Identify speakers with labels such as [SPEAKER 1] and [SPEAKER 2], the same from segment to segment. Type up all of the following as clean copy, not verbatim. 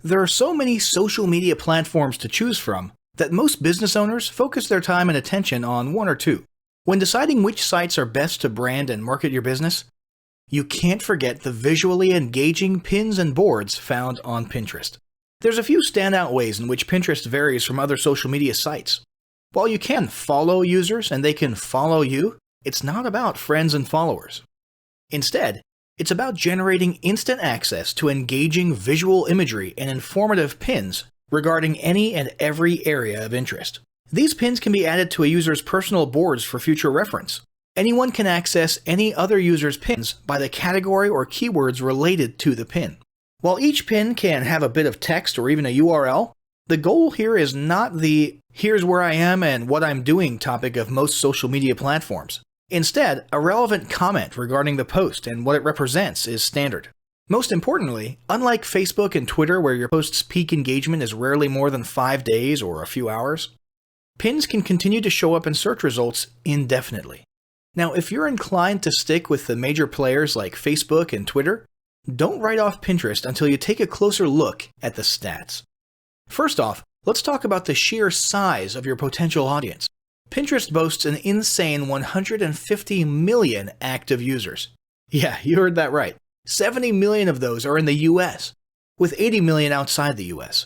[SPEAKER 1] There are so many social media platforms to choose from that most business owners focus their time and attention on one or two. When deciding which sites are best to brand and market your business, you can't forget the visually engaging pins and boards found on Pinterest. There's a few standout ways in which Pinterest varies from other social media sites. While you can follow users and they can follow you, it's not about friends and followers. Instead, it's about generating instant access to engaging visual imagery and informative pins regarding any and every area of interest. These pins can be added to a user's personal boards for future reference. Anyone can access any other user's pins by the category or keywords related to the pin. While each pin can have a bit of text or even a URL, the goal here is not the "here's where I am and what I'm doing" topic of most social media platforms. Instead, a relevant comment regarding the post and what it represents is standard. Most importantly, unlike Facebook and Twitter where your post's peak engagement is rarely more than 5 days or a few hours, pins can continue to show up in search results indefinitely. Now, if you're inclined to stick with the major players like Facebook and Twitter, don't write off Pinterest until you take a closer look at the stats. First off, let's talk about the sheer size of your potential audience. Pinterest boasts an insane 150 million active users. Yeah, you heard that right. 70 million of those are in the US, with 80 million outside the US.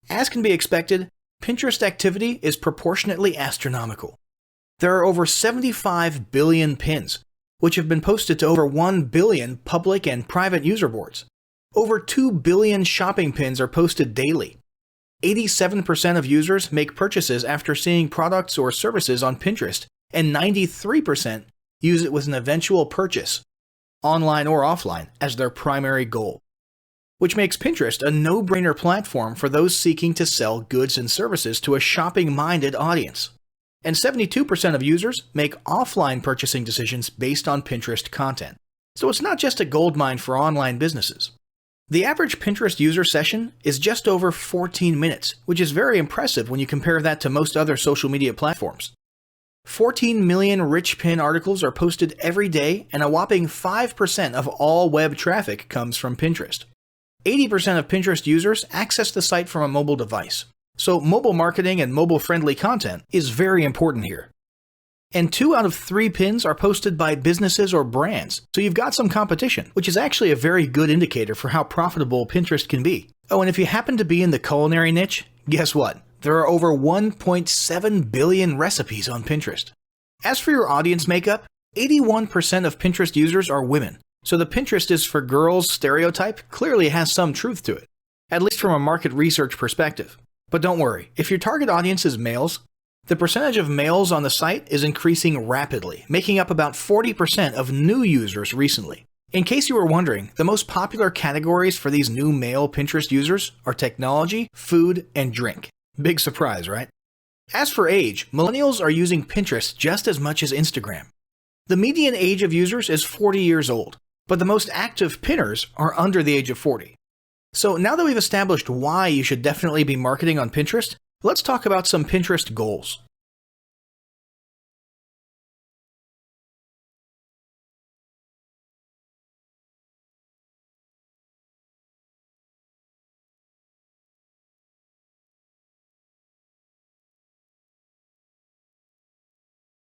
[SPEAKER 1] As can be expected, Pinterest activity is proportionately astronomical. There are over 75 billion pins, which have been posted to over 1 billion public and private user boards. Over 2 billion shopping pins are posted daily. 87% of users make purchases after seeing products or services on Pinterest, and 93% use it with an eventual purchase, online or offline, as their primary goal. Which makes Pinterest a no-brainer platform for those seeking to sell goods and services to a shopping-minded audience. And 72% of users make offline purchasing decisions based on Pinterest content. So it's not just a goldmine for online businesses. The average Pinterest user session is just over 14 minutes, which is very impressive when you compare that to most other social media platforms. 14 million rich pin articles are posted every day, and a whopping 5% of all web traffic comes from Pinterest. 80% of Pinterest users access the site from a mobile device. So mobile marketing and mobile-friendly content is very important here. And 2 out of 3 pins are posted by businesses or brands, so you've got some competition, which is actually a very good indicator for how profitable Pinterest can be. Oh, and if you happen to be in the culinary niche, guess what? There are over 1.7 billion recipes on Pinterest. As for your audience makeup, 81% of Pinterest users are women, so the Pinterest is for girls stereotype clearly has some truth to it, at least from a market research perspective. But don't worry, if your target audience is males, the percentage of males on the site is increasing rapidly, making up about 40% of new users recently. In case you were wondering, the most popular categories for these new male Pinterest users are technology, food, and drink. Big surprise, right? As for age, millennials are using Pinterest just as much as Instagram. The median age of users is 40 years old, but the most active pinners are under the age of 40. So now that we've established why you should definitely be marketing on Pinterest, let's talk about some Pinterest goals.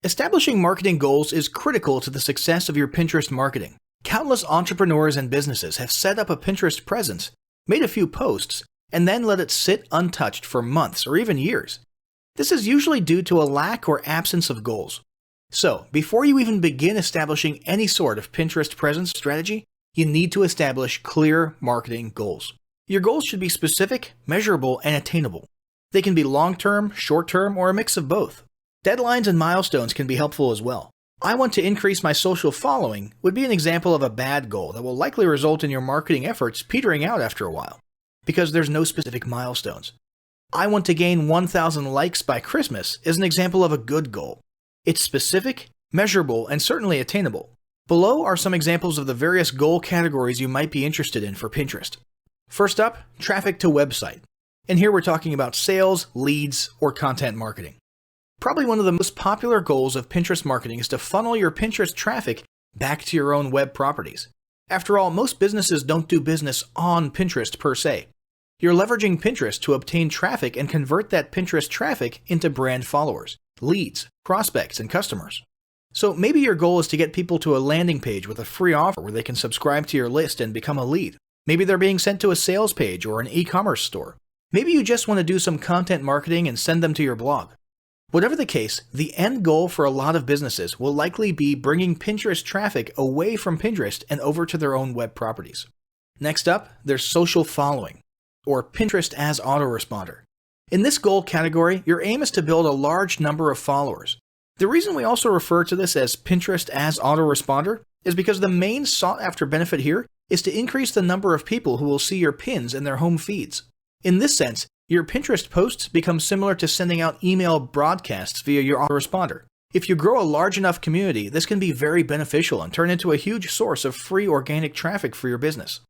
[SPEAKER 1] Establishing marketing goals is critical to the success of your Pinterest marketing. Countless entrepreneurs and businesses have set up a Pinterest presence, made a few posts, and then let it sit untouched for months or even years. This is usually due to a lack or absence of goals. So, before you even begin establishing any sort of Pinterest presence strategy, you need to establish clear marketing goals. Your goals should be specific, measurable, and attainable. They can be long-term, short-term, or a mix of both. Deadlines and milestones can be helpful as well. I want to increase my social following would be an example of a bad goal that will likely result in your marketing efforts petering out after a while, because there's no specific milestones. I want to gain 1,000 likes by Christmas is an example of a good goal. It's specific, measurable, and certainly attainable. Below are some examples of the various goal categories you might be interested in for Pinterest. First up, traffic to website. And here we're talking about sales, leads, or content marketing. Probably one of the most popular goals of Pinterest marketing is to funnel your Pinterest traffic back to your own web properties. After all, most businesses don't do business on Pinterest per se. You're leveraging Pinterest to obtain traffic and convert that Pinterest traffic into brand followers, leads, prospects, and customers. So maybe your goal is to get people to a landing page with a free offer where they can subscribe to your list and become a lead. Maybe they're being sent to a sales page or an e-commerce store. Maybe you just want to do some content marketing and send them to your blog. Whatever the case, the end goal for a lot of businesses will likely be bringing Pinterest traffic away from Pinterest and over to their own web properties. Next up, there's social following, or Pinterest as autoresponder. In this goal category, your aim is to build a large number of followers. The reason we also refer to this as Pinterest as autoresponder is because the main sought-after benefit here is to increase the number of people who will see your pins in their home feeds. In this sense, your Pinterest posts become similar to sending out email broadcasts via your autoresponder. If you grow a large enough community, this can be very beneficial and turn into a huge source of free organic traffic for your business.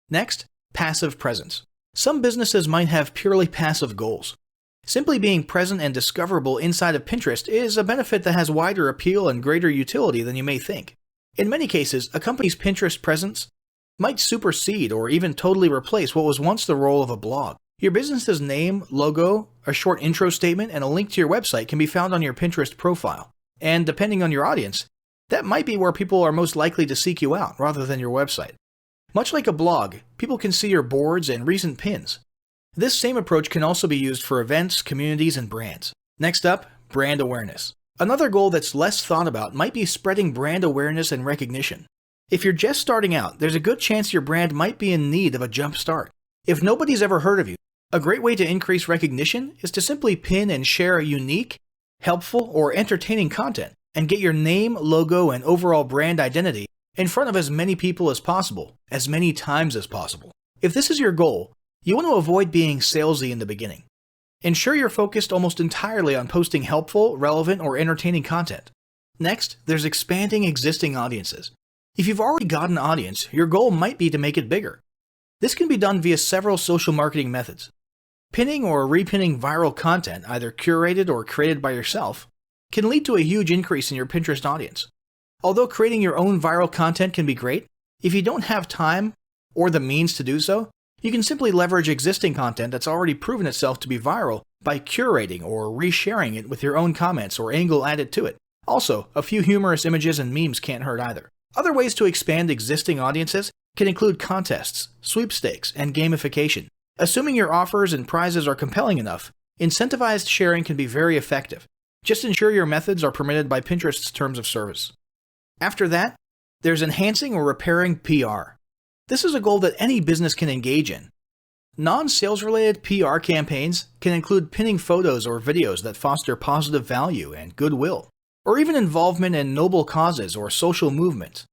[SPEAKER 1] Next, passive presence. Some businesses might have purely passive goals. Simply being present and discoverable inside of Pinterest is a benefit that has wider appeal and greater utility than you may think. In many cases, a company's Pinterest presence might supersede or even totally replace what was once the role of a blog. Your business's name, logo, a short intro statement, and a link to your website can be found on your Pinterest profile. And depending on your audience, that might be where people are most likely to seek you out rather than your website. Much like a blog, people can see your boards and recent pins. This same approach can also be used for events, communities, and brands. Next up, brand awareness. Another goal that's less thought about might be spreading brand awareness and recognition. If you're just starting out, there's a good chance your brand might be in need of a jump start. If nobody's ever heard of you, a great way to increase recognition is to simply pin and share unique, helpful, or entertaining content and get your name, logo, and overall brand identity in front of as many people as possible, as many times as possible. If this is your goal, you want to avoid being salesy in the beginning. Ensure you're focused almost entirely on posting helpful, relevant, or entertaining content. Next, there's expanding existing audiences. If you've already got an audience, your goal might be to make it bigger. This can be done via several social marketing methods. Pinning or repinning viral content, either curated or created by yourself, can lead to a huge increase in your Pinterest audience. Although creating your own viral content can be great, if you don't have time or the means to do so, you can simply leverage existing content that's already proven itself to be viral by curating or resharing it with your own comments or angle added to it. Also, a few humorous images and memes can't hurt either. Other ways to expand existing audiences can include contests, sweepstakes, and gamification. Assuming your offers and prizes are compelling enough, incentivized sharing can be very effective. Just ensure your methods are permitted by Pinterest's terms of service. After that, there's enhancing or repairing PR. This is a goal that any business can engage in. Non-sales related PR campaigns can include pinning photos or videos that foster positive value and goodwill, or even involvement in noble causes or social movements.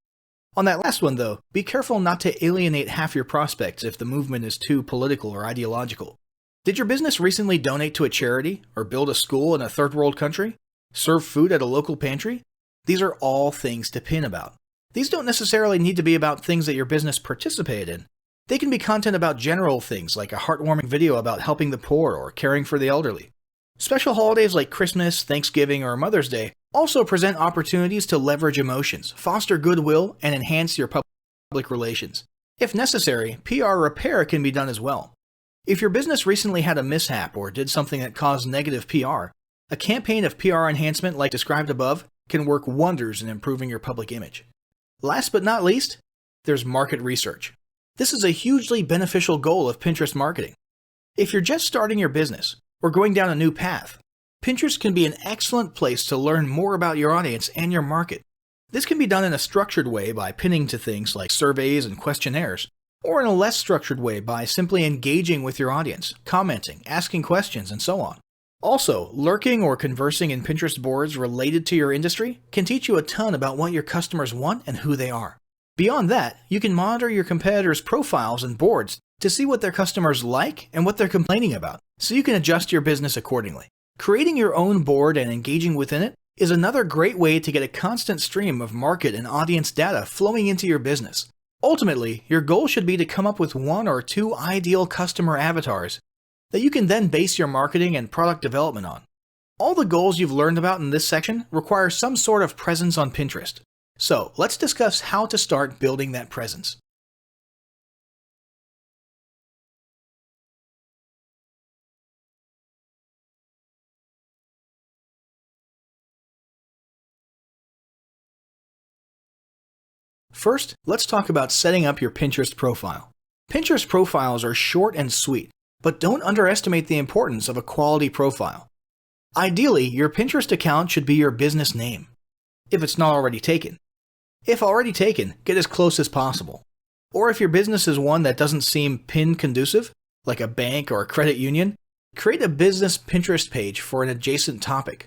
[SPEAKER 1] On that last one though, be careful not to alienate half your prospects if the movement is too political or ideological. Did your business recently donate to a charity, or build a school in a third world country? Serve food at a local pantry? These are all things to pin about. These don't necessarily need to be about things that your business participated in. They can be content about general things like a heartwarming video about helping the poor or caring for the elderly. Special holidays like Christmas, Thanksgiving, or Mother's Day also present opportunities to leverage emotions, foster goodwill, and enhance your public relations. If necessary, PR repair can be done as well. If your business recently had a mishap or did something that caused negative PR, a campaign of PR enhancement like described above can work wonders in improving your public image. Last but not least, there's market research. This is a hugely beneficial goal of Pinterest marketing. If you're just starting your business or going down a new path, Pinterest can be an excellent place to learn more about your audience and your market. This can be done in a structured way by pinning to things like surveys and questionnaires, or in a less structured way by simply engaging with your audience, commenting, asking questions, and so on. Also, lurking or conversing in Pinterest boards related to your industry can teach you a ton about what your customers want and who they are. Beyond that, you can monitor your competitors' profiles and boards to see what their customers like and what they're complaining about, so you can adjust your business accordingly. Creating your own board and engaging within it is another great way to get a constant stream of market and audience data flowing into your business. Ultimately, your goal should be to come up with one or two ideal customer avatars that you can then base your marketing and product development on. All the goals you've learned about in this section require some sort of presence on Pinterest. So, let's discuss how to start building that presence. First, let's talk about setting up your Pinterest profile. Pinterest profiles are short and sweet, but don't underestimate the importance of a quality profile. Ideally, your Pinterest account should be your business name, if it's not already taken. If already taken, get as close as possible. Or if your business is one that doesn't seem PIN conducive, like a bank or a credit union, create a business Pinterest page for an adjacent topic.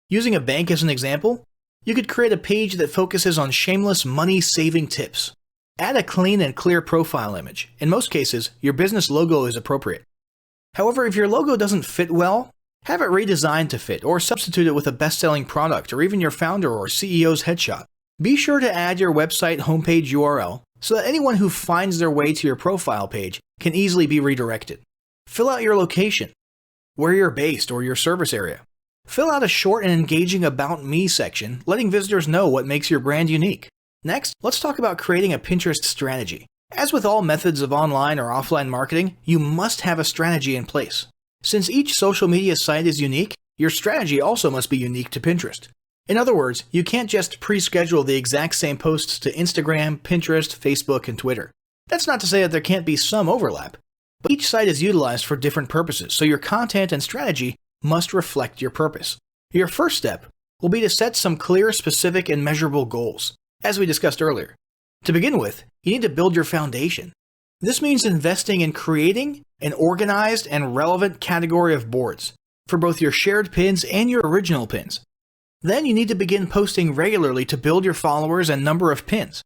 [SPEAKER 1] Using a bank as an example, you could create a page that focuses on shameless money-saving tips. Add a clean and clear profile image. In most cases, your business logo is appropriate. However, if your logo doesn't fit well, have it redesigned to fit or substitute it with a best-selling product or even your founder or CEO's headshot. Be sure to add your website homepage URL so that anyone who finds their way to your profile page can easily be redirected. Fill out your location, where you're based or your service area. Fill out a short and engaging About Me section, letting visitors know what makes your brand unique. Next, let's talk about creating a Pinterest strategy. As with all methods of online or offline marketing, you must have a strategy in place. Since each social media site is unique, your strategy also must be unique to Pinterest. In other words, you can't just pre-schedule the exact same posts to Instagram, Pinterest, Facebook, and Twitter. That's not to say that there can't be some overlap, but each site is utilized for different purposes, so your content and strategy must reflect your purpose. Your first step will be to set some clear, specific, and measurable goals, as we discussed earlier. To begin with, you need to build your foundation. This means investing in creating an organized and relevant category of boards for both your shared pins and your original pins. Then you need to begin posting regularly to build your followers and number of pins.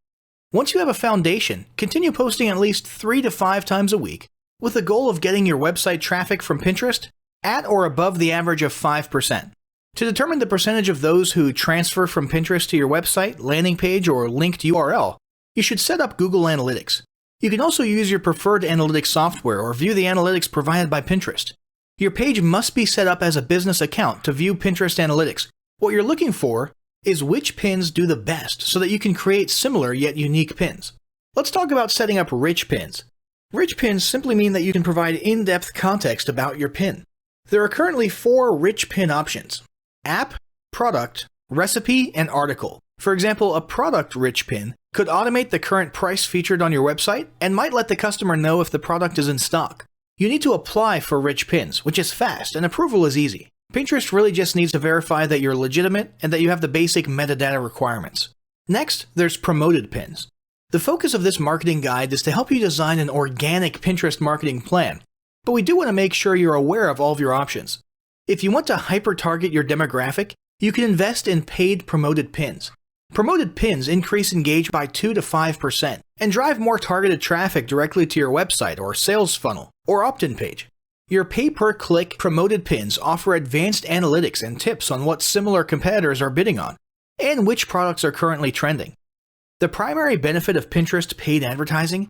[SPEAKER 1] Once you have a foundation, continue posting at least 3 to 5 times a week with the goal of getting your website traffic from Pinterest at or above the average of 5%. To determine the percentage of those who transfer from Pinterest to your website, landing page, or linked URL, you should set up Google Analytics. You can also use your preferred analytics software or view the analytics provided by Pinterest. Your page must be set up as a business account to view Pinterest analytics. What you're looking for is which pins do the best so that you can create similar yet unique pins. Let's talk about setting up rich pins. Rich pins simply mean that you can provide in-depth context about your pin. There are currently 4 rich pin options: app, product, recipe, and article. For example, a product-rich pin could automate the current price featured on your website and might let the customer know if the product is in stock. You need to apply for rich pins, which is fast and approval is easy. Pinterest really just needs to verify that you're legitimate and that you have the basic metadata requirements. Next, there's promoted pins. The focus of this marketing guide is to help you design an organic Pinterest marketing plan, but we do want to make sure you're aware of all of your options. If you want to hyper-target your demographic, you can invest in paid promoted pins. Promoted pins increase engagement by 2 to 5% and drive more targeted traffic directly to your website or sales funnel or opt-in page. Your pay-per-click promoted pins offer advanced analytics and tips on what similar competitors are bidding on and which products are currently trending. The primary benefit of Pinterest paid advertising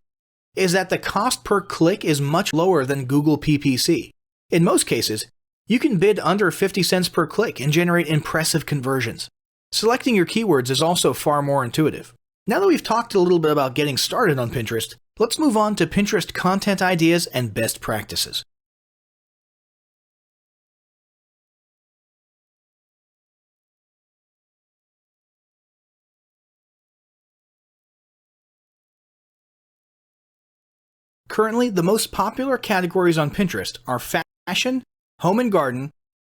[SPEAKER 1] is that the cost per click is much lower than Google PPC. In most cases, you can bid under 50 cents per click and generate impressive conversions. Selecting your keywords is also far more intuitive. Now that we've talked a little bit about getting started on Pinterest, let's move on to Pinterest content ideas and best practices. Currently, the most popular categories on Pinterest are fashion, home and garden,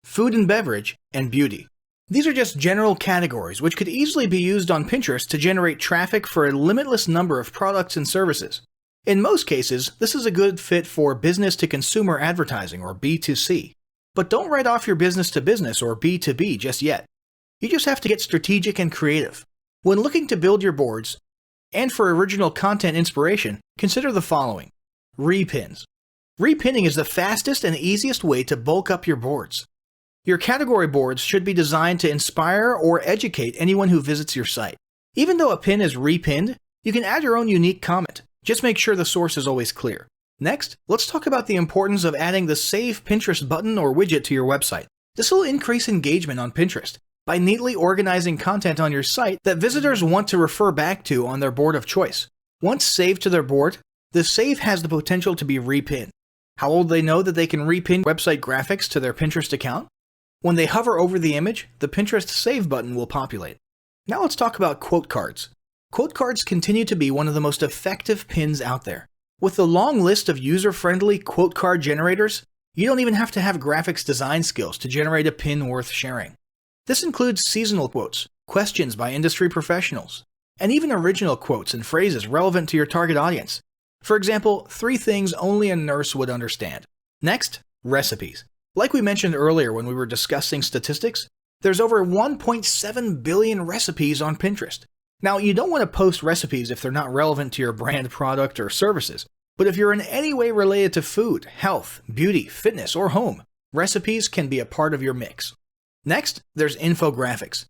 [SPEAKER 1] food and beverage, and beauty. These are just general categories which could easily be used on Pinterest to generate traffic for a limitless number of products and services. In most cases, this is a good fit for business-to-consumer advertising or B2C. But don't write off your business-to-business or B2B just yet. You just have to get strategic and creative. When looking to build your boards, and for original content inspiration, consider the following. Repins. Repinning is the fastest and easiest way to bulk up your boards. Your category boards should be designed to inspire or educate anyone who visits your site. Even though a pin is repinned, you can add your own unique comment. Just make sure the source is always clear. Next, let's talk about the importance of adding the Save Pinterest button or widget to your website. This will increase engagement on Pinterest by neatly organizing content on your site that visitors want to refer back to on their board of choice. Once saved to their board, the save has the potential to be repinned. How will they know that they can repin website graphics to their Pinterest account? When they hover over the image, the Pinterest Save button will populate. Now let's talk about quote cards. Quote cards continue to be one of the most effective pins out there. With the long list of user-friendly quote card generators, you don't even have to have graphics design skills to generate a pin worth sharing. This includes seasonal quotes, questions by industry professionals, and even original quotes and phrases relevant to your target audience. For example, 3 things only a nurse would understand. Next, recipes. Like we mentioned earlier when we were discussing statistics, there's over 1.7 billion recipes on Pinterest. Now, you don't want to post recipes if they're not relevant to your brand, product, or services. But if you're in any way related to food, health, beauty, fitness, or home, recipes can be a part of your mix. Next, there's infographics.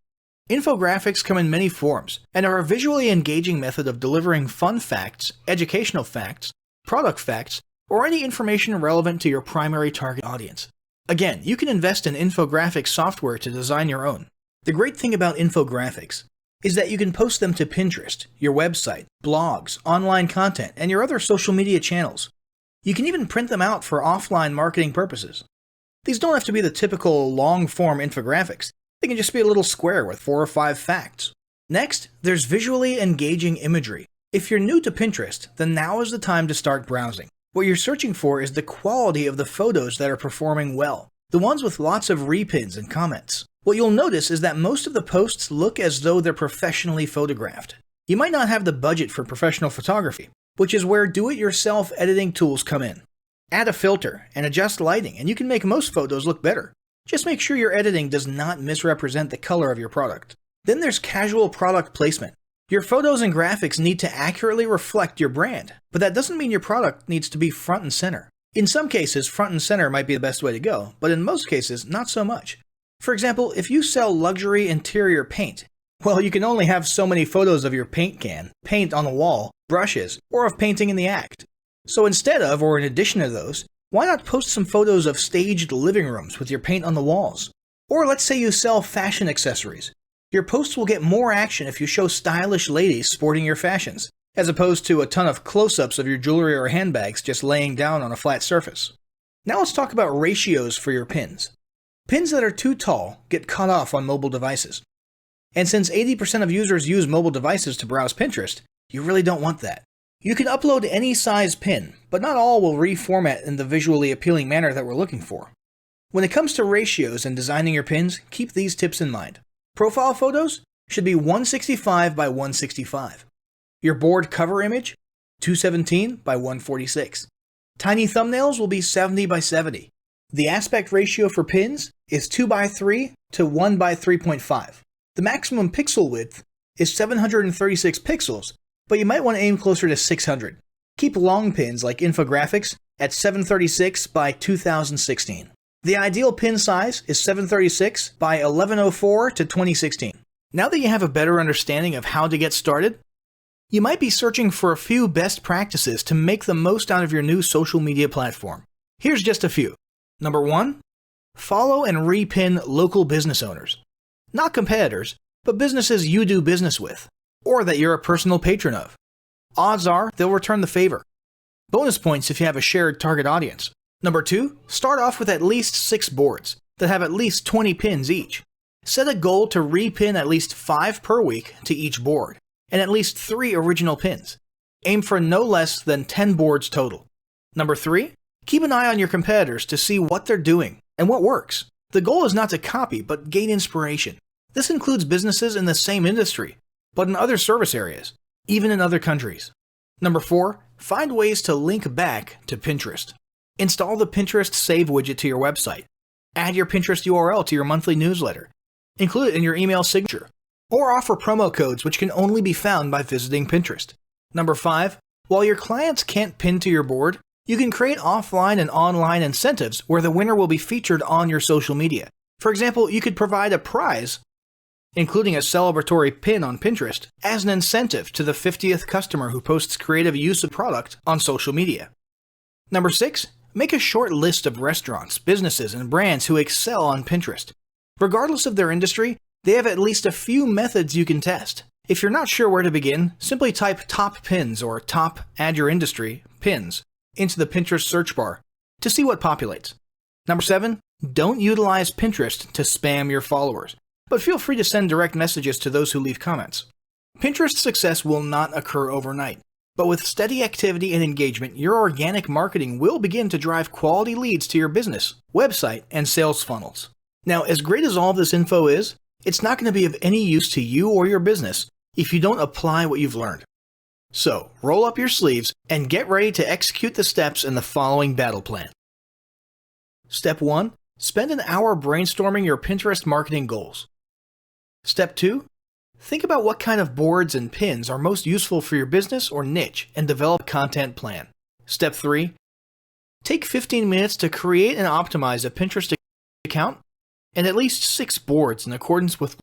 [SPEAKER 1] Infographics come in many forms and are a visually engaging method of delivering fun facts, educational facts, product facts, or any information relevant to your primary target audience. Again, you can invest in infographic software to design your own. The great thing about infographics is that you can post them to Pinterest, your website, blogs, online content, and your other social media channels. You can even print them out for offline marketing purposes. These don't have to be the typical long-form infographics. They can just be a little square with 4 or 5 facts. Next, there's visually engaging imagery. If you're new to Pinterest, then now is the time to start browsing. What you're searching for is the quality of the photos that are performing well, the ones with lots of repins and comments. What you'll notice is that most of the posts look as though they're professionally photographed. You might not have the budget for professional photography, which is where do-it-yourself editing tools come in. Add a filter and adjust lighting, and you can make most photos look better. Just make sure your editing does not misrepresent the color of your product. Then there's casual product placement. Your photos and graphics need to accurately reflect your brand, but that doesn't mean your product needs to be front and center. In some cases, front and center might be the best way to go, but in most cases, not so much. For example, if you sell luxury interior paint, well, you can only have so many photos of your paint can, paint on the wall, brushes, or of painting in the act. So instead of, or in addition to those, why not post some photos of staged living rooms with your paint on the walls? Or let's say you sell fashion accessories. Your posts will get more action if you show stylish ladies sporting your fashions, as opposed to a ton of close-ups of your jewelry or handbags just laying down on a flat surface. Now let's talk about ratios for your pins. Pins that are too tall get cut off on mobile devices. And since 80% of users use mobile devices to browse Pinterest, you really don't want that. You can upload any size pin, but not all will reformat in the visually appealing manner that we're looking for. When it comes to ratios and designing your pins, keep these tips in mind. Profile photos should be 165 by 165. Your board cover image, 217 by 146. Tiny thumbnails will be 70 by 70. The aspect ratio for pins is 2 by 3 to 1 by 3.5. The maximum pixel width is 736 pixels, but you might want to aim closer to 600. Keep long pins like infographics at 736 by 2016. The ideal pin size is 736 by 1104 to 2016. Now that you have a better understanding of how to get started, you might be searching for a few best practices to make the most out of your new social media platform. Here's just a few. Number 1, follow and repin local business owners. Not competitors, but businesses you do business with, or that you're a personal patron of. Odds are they'll return the favor. Bonus points if you have a shared target audience. Number 2, start off with at least 6 boards that have at least 20 pins each. Set a goal to repin at least 5 per week to each board, and at least 3 original pins. Aim for no less than 10 boards total. Number 3, keep an eye on your competitors to see what they're doing and what works. The goal is not to copy, but gain inspiration. This includes businesses in the same industry, but in other service areas, even in other countries. Number 4, find ways to link back to Pinterest. Install the Pinterest Save widget to your website. Add your Pinterest URL to your monthly newsletter. Include it in your email signature. Or offer promo codes which can only be found by visiting Pinterest. Number 5, while your clients can't pin to your board, you can create offline and online incentives where the winner will be featured on your social media. For example, you could provide a prize, including a celebratory pin on Pinterest, as an incentive to the 50th customer who posts creative use of product on social media. Number 6, make a short list of restaurants, businesses, and brands who excel on Pinterest. Regardless of their industry, they have at least a few methods you can test. If you're not sure where to begin, simply type top pins or top add your industry pins into the Pinterest search bar to see what populates. Number 7, don't utilize Pinterest to spam your followers, but feel free to send direct messages to those who leave comments. Pinterest success will not occur overnight, but with steady activity and engagement, your organic marketing will begin to drive quality leads to your business, website, and sales funnels. Now, as great as all of this info is, it's not going to be of any use to you or your business if you don't apply what you've learned. So, roll up your sleeves and get ready to execute the steps in the following battle plan. Step 1. Spend an hour brainstorming your Pinterest marketing goals. Step 2. Think about what kind of boards and pins are most useful for your business or niche and develop a content plan. Step 3. Take 15 minutes to create and optimize a Pinterest account and at least 6 boards in accordance with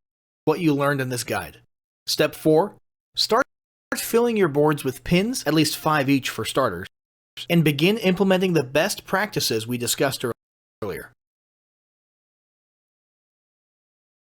[SPEAKER 1] what you learned in this guide. Step 4. Start filling your boards with pins, at least 5 each for starters, and begin implementing the best practices we discussed earlier.